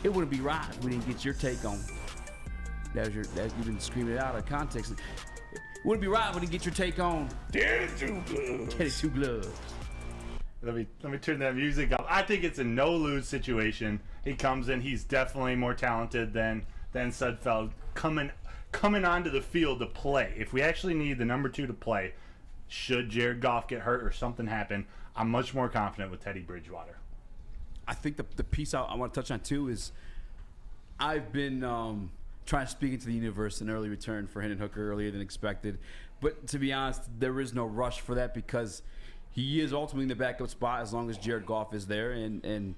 It wouldn't be right if we didn't get your take on. You've been screaming it out of context. It wouldn't be right if we didn't get your take on. Daddy Two Gloves. Daddy Two Gloves. Let me turn that music up. I think it's a no-lose situation. He comes in. He's definitely more talented than Sudfeld coming onto the field to play. If we actually need the number 2 to play, should Jared Goff get hurt or something happen, I'm much more confident with Teddy Bridgewater. I think the piece I want to touch on too is I've been trying to speak into the universe an early return for Hendon Hooker earlier than expected. But to be honest, there is no rush for that because he is ultimately in the backup spot as long as Jared Goff is there. And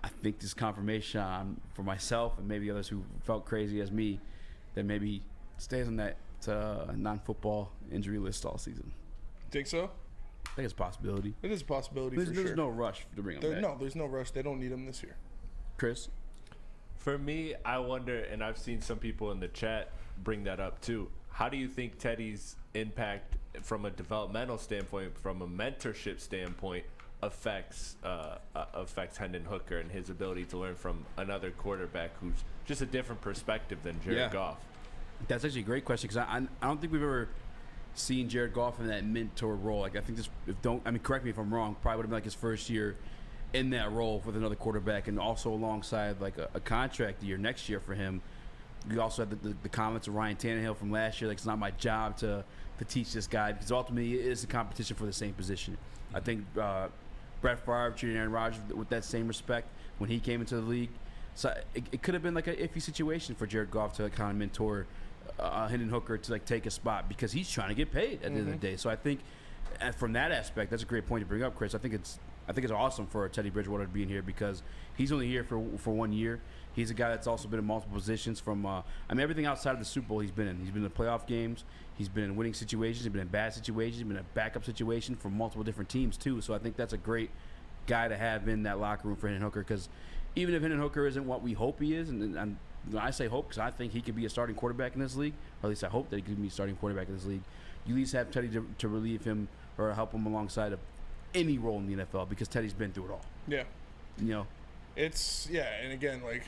I think this confirmation for myself and maybe others who felt crazy as me that maybe stays on that non-football injury list all season. Think so? I think it's a possibility. It is a possibility for sure. There's no rush to bring him back. No, there's no rush. They don't need him this year. Chris? For me, I wonder, and I've seen some people in the chat bring that up too. How do you think Teddy's impact from a developmental standpoint, from a mentorship standpoint, affects Hendon Hooker and his ability to learn from another quarterback who's just a different perspective than Jared Goff? That's actually a great question because I don't think we've ever seen Jared Goff in that mentor role. Like I think correct me if I'm wrong, probably would have been like his first year in that role with another quarterback, and also alongside like a contract year next year for him. We also had the comments of Ryan Tannehill from last year, like it's not my job to teach this guy because ultimately it is a competition for the same position. I think Brett Favre treated Aaron Rodgers with that same respect when he came into the league. So it could have been like an iffy situation for Jared Goff to kind of mentor Hendon Hooker to like take a spot because he's trying to get paid at the end of the day. So I think from that aspect, that's a great point to bring up, Chris. I think it's awesome for Teddy Bridgewater to be in here because he's only here for 1 year. He's a guy that's also been in multiple positions from everything outside of the Super Bowl he's been in. He's been in the playoff games. He's been in winning situations. He's been in bad situations. He's been in a backup situation for multiple different teams too. So I think that's a great guy to have in that locker room for Hendon Hooker because even if Hendon Hooker isn't what we hope he is, and I say hope because I think he could be a starting quarterback in this league, or at least I hope that he could be a starting quarterback in this league, you at least have Teddy to relieve him or help him alongside of any role in the NFL because Teddy's been through it all. Yeah. You know? And again, like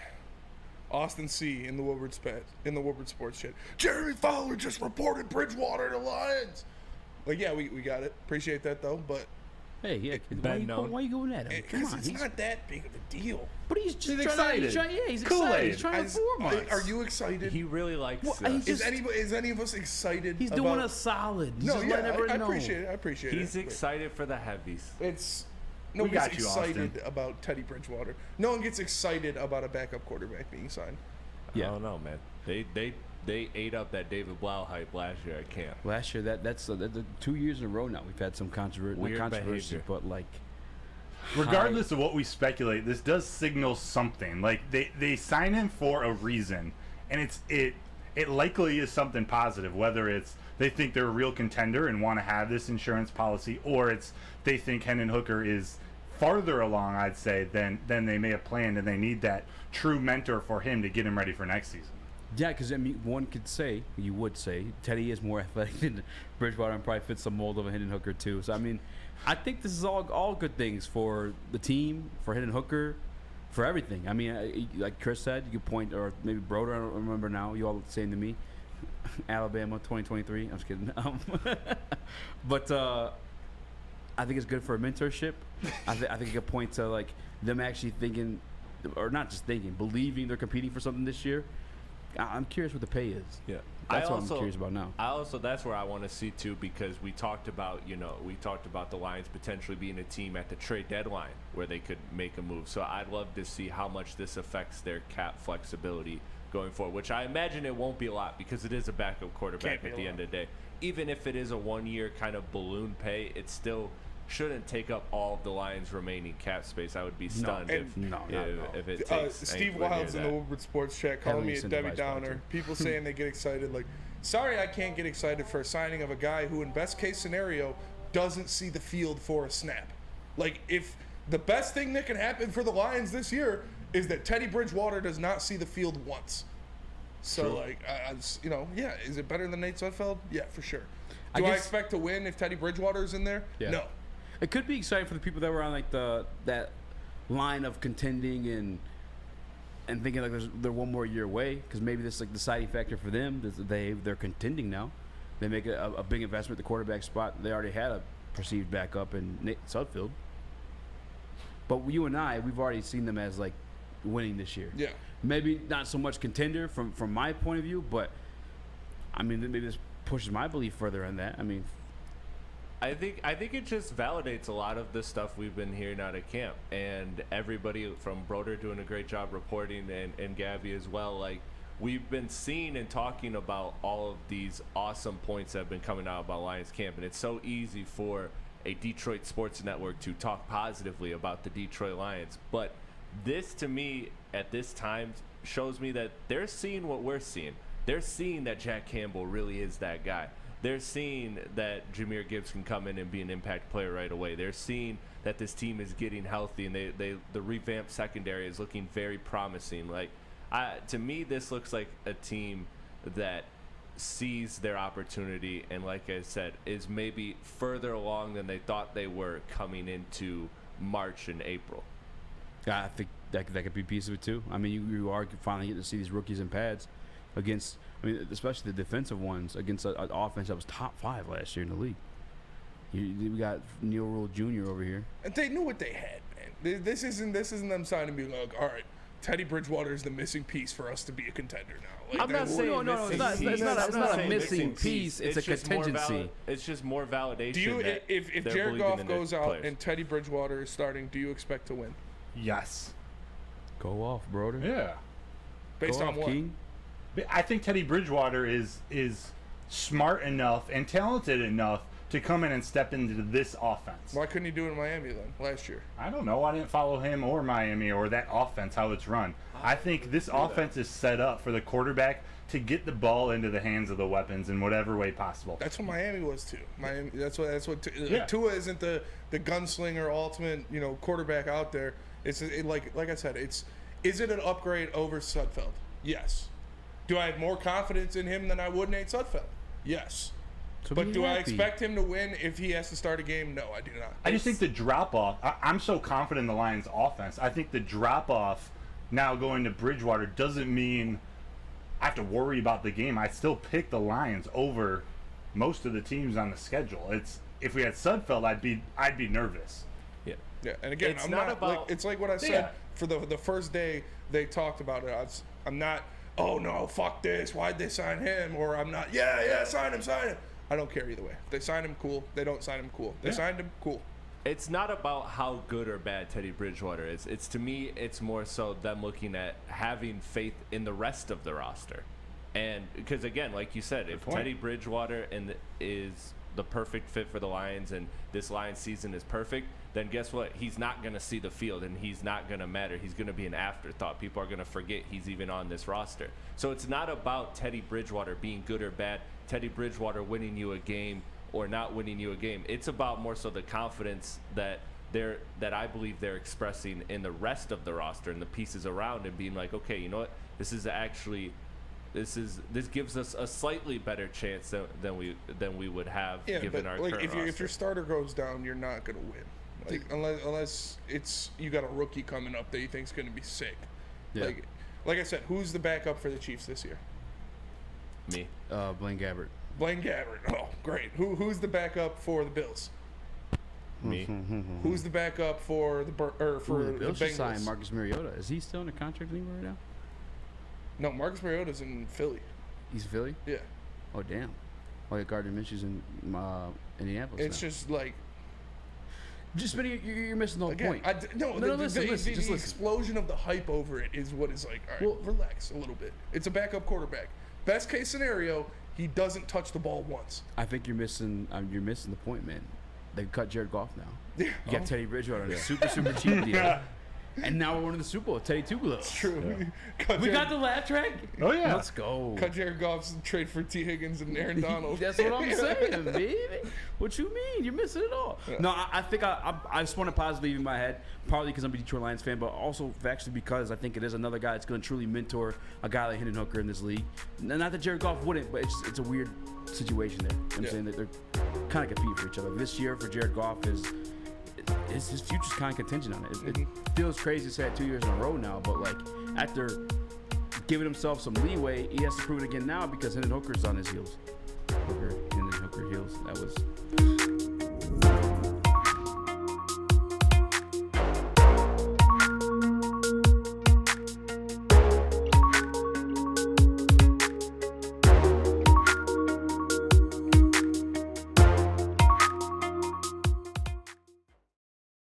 Austin C. in the Woodward Sports chat. Jeremy Fowler just reported Bridgewater to Lions. Like, yeah, we got it. Appreciate that though, but hey, yeah, why are you going at him? Come on, it's not that big of a deal. But he's just excited. He's excited. He's trying to inform us. Are you excited? He really likes is any of us excited? He's doing us solid. He's I appreciate it. I appreciate He's excited for the heavies. Nobody's excited about Teddy Bridgewater. No one gets excited about a backup quarterback being signed. Yeah. I don't know, man. They ate up that David Blau hype last year at camp. Last year, that's 2 years in a row now. We've had some controversy, but like, regardless of what we speculate, this does signal something. Like they sign him for a reason, and it likely is something positive. Whether it's they think they're a real contender and want to have this insurance policy, or it's they think Hendon Hooker is farther along, I'd say, than they may have planned, and they need that true mentor for him to get him ready for next season. Yeah, because you would say, Teddy is more athletic than Bridgewater and probably fits the mold of a Hendon Hooker too. So, I think this is all good things for the team, for Hendon Hooker, for everything. Like Chris said, you could point, or maybe Broder, I don't remember now, you all saying to me, Alabama 2023. I'm just kidding. But I think it's good for a mentorship. I think it could point to like them actually thinking, or not just thinking, believing they're competing for something this year. I'm curious what the pay is. Yeah, that's what I'm curious about now. That's where I want to see too, because we talked about the Lions potentially being a team at the trade deadline where they could make a move. So I'd love to see how much this affects their cap flexibility going forward, which I imagine it won't be a lot because it is a backup quarterback at the end of the day. Even if it is a 1 year kind of balloon pay, it still shouldn't take up all of the Lions' remaining cap space. I would be stunned if it takes. Steve Wilds in the Woodward Sports chat calling me a Debbie Downer. People saying they get excited. Like, sorry, I can't get excited for a signing of a guy who, in best case scenario, doesn't see the field for a snap. Like, if the best thing that can happen for the Lions this year is that Teddy Bridgewater does not see the field once. So, true. Like, is it better than Nate Sudfeld? Yeah, for sure. Do I expect to win if Teddy Bridgewater's in there? Yeah. No. It could be exciting for the people that were on like that line of contending and and thinking like they're one more year away, because maybe this is like the deciding factor for them. They're contending now. They make a big investment at the quarterback spot. They already had a perceived backup in Nate Sudfeld. But you and I, we've already seen them as like winning this year. Yeah. Maybe not so much contender from my point of view, but I mean maybe this pushes my belief further on that. I mean, I think it just validates a lot of the stuff we've been hearing out of camp, and everybody from Broder doing a great job reporting, and Gabby as well. Like, we've been seeing and talking about all of these awesome points that have been coming out about Lions camp, and it's so easy for a Detroit sports network to talk positively about the Detroit Lions. But this, to me, at this time, shows me that they're seeing what we're seeing. They're seeing that Jack Campbell really is that guy. They're seeing that Jahmyr Gibbs can come in and be an impact player right away. They're seeing that this team is getting healthy, and the revamped secondary is looking very promising. Like, to me, this looks like a team that sees their opportunity, and like I said, is maybe further along than they thought they were coming into March and April. I think that could be a piece of it too. I mean, you are finally getting to see these rookies in pads against, I mean, especially the defensive ones against an offense that was top 5 last year in the league. We got Neil Rule Jr. over here, and they knew what they had, man. This isn't them signing and being like, all right, Teddy Bridgewater is the missing piece for us to be a contender now. Like, I'm not saying no, it's not a missing piece. It's a contingency. It's just more validation. Do you, if Jared Goff goes out players. and Teddy Bridgewater is starting, do you expect to win? Yes. Go off, Broder. Yeah. Based Go on off, what? King. I think Teddy Bridgewater is smart enough and talented enough to come in and step into this offense. Why couldn't he do it in Miami then last year? I don't know. I didn't follow him or Miami or that offense, how it's run. I think this offense is set up for the quarterback to get the ball into the hands of the weapons in whatever way possible. That's what Miami was too. Miami. That's what. Yeah. Tua isn't the gunslinger ultimate quarterback out there. It's like I said. Is it an upgrade over Sudfeld? Yes. Do I have more confidence in him than I would Nate Sudfeld? Yes. So but do I expect him to win if he has to start a game? No, I do not. I just think the drop-off, I'm so confident in the Lions' offense. I think the drop-off now going to Bridgewater doesn't mean I have to worry about the game. I still pick the Lions over most of the teams on the schedule. If we had Sudfeld, I'd be nervous. Yeah. Yeah, and again, It's I'm not not about- like, it's like what I said for the first day they talked about it. I'm not, oh no, fuck this, why'd they sign him? Or I'm not, yeah, sign him. I don't care either way. If they sign him, cool. They don't sign him, cool. They signed him, cool. It's not about how good or bad Teddy Bridgewater is. It's, to me, it's more so them looking at having faith in the rest of the roster. And because, again, like you said, if Teddy Bridgewater is the perfect fit for the Lions and this Lions season is perfect, then guess what? He's not going to see the field, and he's not going to matter. He's going to be an afterthought. People are going to forget he's even on this roster. So it's not about Teddy Bridgewater being good or bad, Teddy Bridgewater winning you a game or not winning you a game. It's about more so the confidence that I believe they're expressing in the rest of the roster and the pieces around, and being like, okay, you know what? This gives us a slightly better chance than we would have given our current roster. If your starter goes down, you're not gonna win. Like unless you got a rookie coming up that you think's gonna be sick. Yeah. Like I said, who's the backup for the Chiefs this year? Me. Blaine Gabbert. Blaine Gabbert. Oh, great. Who's the backup for the Bills? Me. Who's the backup for the Bills should Bengals? sign Marcus Mariota. Is he still under contract anywhere right now? No, Marcus Mariota's in Philly. He's Philly? Yeah. Oh, damn. Oh, yeah, Gardner Minshew's in Indianapolis It's now. just like... You're missing the whole point. Listen, listen. The explosion of the hype over it is what is like, all right, relax a little bit. It's a backup quarterback. Best case scenario, he doesn't touch the ball once. I think you're missing the point, man. They cut Jared Goff now. Yeah. You got Teddy Bridgewater on a super cheap deal. And now we're winning the Super Bowl with Teddy Tugalo. It's true. Yeah. We got the laugh track? Oh, yeah. Let's go. Cut Jared Goff's trade for T. Higgins and Aaron Donald. That's what I'm saying, baby. What you mean? You're missing it all. Yeah. No, I think I just want to positively in my head, probably because I'm a Detroit Lions fan, but also actually because I think it is another guy that's going to truly mentor a guy like Hendon Hooker in this league. Not that Jared Goff wouldn't, but it's a weird situation there. You know what I'm saying that they're kind of competing for each other. This year for Jared Goff his future's kind of contingent on it. It feels crazy to say it 2 years in a row now, but like after giving himself some leeway, he has to prove it again now because Hendon Hooker's on his heels. Hendon Hooker heels. That was